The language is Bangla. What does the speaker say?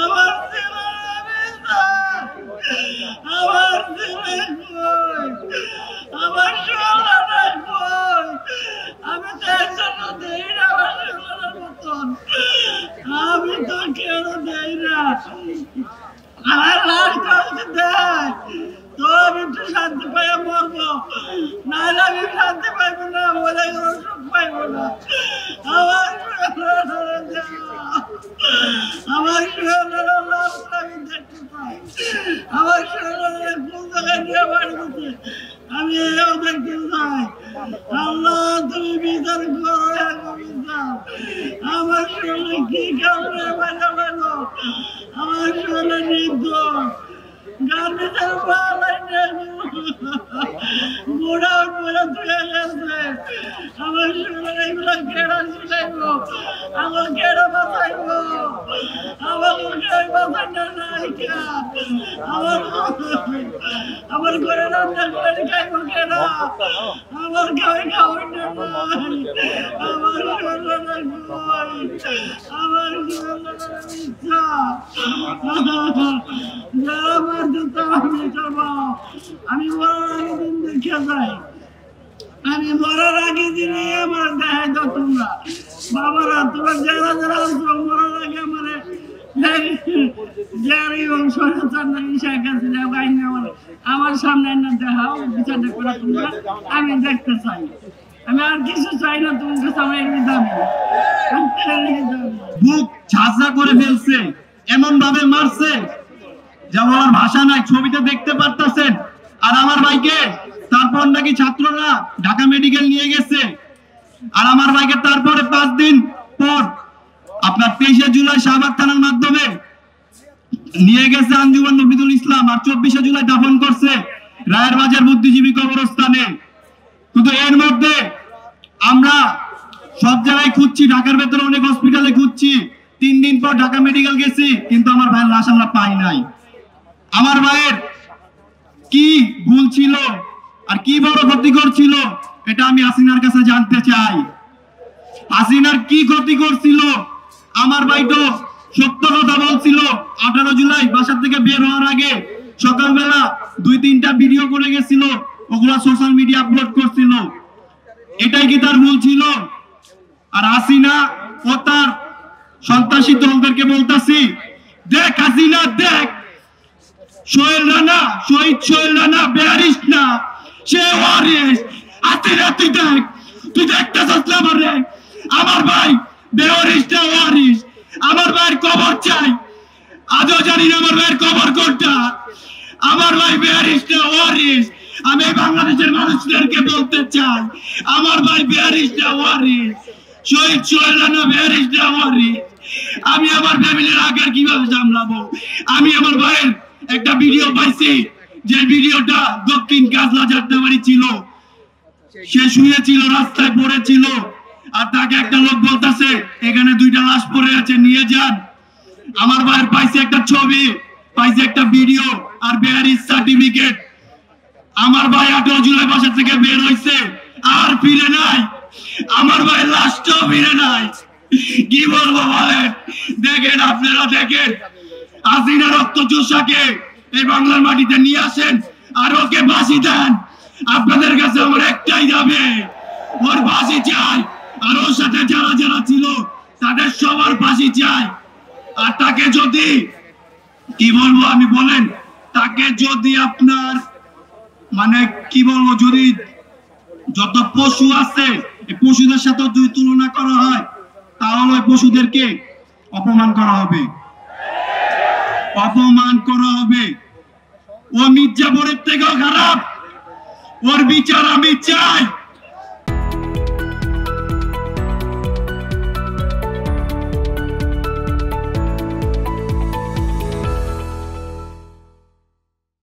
আমার আমার আমার আমি তো একজন দেই না আমার মতন আমি তো কেন দেই না আমার লাশ দেয় তো আমি একটু শান্তি পাইয়া মরবো নাহলে আমি শান্তি পাইবো না বলে সুখ পাইবো না আমার আমার আমি দেখতে পাই আমার কোন জায়গায় নিয়ে বাড়ি দিতে আমি এও দেখতে চাই আল্লাহ তুমি বিচার করো বিচার আমার শরীরে কি কারণে বাইরে বাইলো আমার শরীরে নির্দোষ গার্মেন্টের বুড়া বুড়া ধুয়ে গেছে আমার শরীরে এগুলো কেড়া ছিলাইবো আমার কেড়া বাঁচাইবো আমার বাঁচানো নাই আমার ঘরে রান্না করে খাইবো কেনা আমার গায়ে খাওয়াই না আমার শরীরে আমার ইচ্ছা আমি মরার দিন দেখে যাই আমি মরার আগে দিনে আমার দেখাই দাও তোমরা বাবারা তোমরা যারা যারা আসবো মরার আগে আমার আমার সামনে না দেখাও বিচারটা করে তোমরা আমি দেখতে চাই আমি আর কিছু চাই না তোমার কাছে আমার বুক ঝাঁঝরা করে ফেলছে এমন ভাবে মারছে যা বলার ভাষা নাই ছবিতে দেখতে পারতেছেন আর আমার ভাইকে তারপর নাকি ছাত্ররা ঢাকা মেডিকেল নিয়ে গেছে আর আমার ভাইকে তারপরে 5 দিন পর আপনার 23শে জুলাই শাহবাগ থানার মাধ্যমে নিয়ে গেছে আঞ্জুমান নফিদুল ইসলাম আর 24শে জুলাই দাফন করছে রায়ের বাজার বুদ্ধিজীবী কবরস্থানে। কিন্তু এর মধ্যে আমরা সব জায়গায় খুঁজছি, ঢাকার ভেতরে অনেক হসপিটালে খুঁজছি, 3 দিন পর ঢাকা মেডিকেল গেছি কিন্তু আমার ভাইয়ের লাশ আমরা পাই নাই। আমার ভাইয়ের কি ভুল ছিল আর কি বড় ক্ষতি করছিল এটা আমি হাসিনার কাছে জানতে চাই। হাসিনার কি ক্ষতি করছিল? আমার ভাই তো সত্য কথা বলছিল। 18 জুলাই বাসা থেকে বের হওয়ার আগে সকালবেলা 2-3টা ভিডিও করে গেছিল, ওগুলা সোশ্যাল মিডিয়া আপলোড করছিল। এটাই কি তার ভুল ছিল? আর হাসিনা ও তার সন্ত্রাসী দলদেরকে বলতাছি, দেখ হাসিনা দেখ, সোহেল রানা, শহীদ সোহেল রানা বেয়ারিস না, সে ওয়ারিস। হাসিনা তুই দেখ, তুই দেখতে চাচ্ছিলাম আমার ভাই বেয়ারিস না ওয়ারিস। আমার ভাইয়ের কবর চাই, আজও জানি না আমার ভাইয়ের কবর কোনটা। আমার ভাই বেয়ারিস না ওয়ারিস। আমি বাংলাদেশের মানুষদেরকে বলতে চাই, আমার ভাই বেয়ারিস না ওয়ারিস, শহীদ সোহেল রানা বেয়ারিস না ওয়ারিস। আমি আমার ফ্যামিলির আগে কিভাবে সামলাবো? আমি আমার ভাইয়ের একটা ভিডিও পাইছি, যে ভিডিওটা দক্ষিণ কাজলা যাত্রাবাড়ি ছিল, সে শুয়েছিল, রাস্তায় পড়েছিল, আর তাকে একটা লোক বলতেছে এখানে 2টা লাশ পড়ে আছে, নিয়ে যান। আমার ভাইয়ের পাইছে একটা ছবি, পাইছে একটা ভিডিও আর বেয়ারিস সার্টিফিকেট। আমার ভাই 18 জুলাই বাসা থেকে বের হইছে, আর ফিরে নাই। আমার ভাই লাশটাও ফিরে নাই। কি বলবো বলেন? দেখেন, আপনারা দেখেন, হাসিনা রক্ত চোষাকে এই বাংলার মাটিতে নিয়ে আসেন আর ওকে ফাঁসি দেন। আপনাদের কাছে আমার একটাই দাবি, ওর ফাঁসি চাই, আর ওর সাথে যারা যারা ছিল তাদের সবার ফাঁসি চাই। আর তাকে যদি, কি বলবো আমি বলেন, তাকে যদি আপনার মানে কি বলবো, যদি যত পশু আছে এই পশুদের সাথে যদি তুলনা করা হয় তাহলে ওই পশুদেরকে অপমান করা হবে, অপমান করা হবে। ও মির্জাপুরের থেকেও খারাপ, ওর বিচার আমি চাই।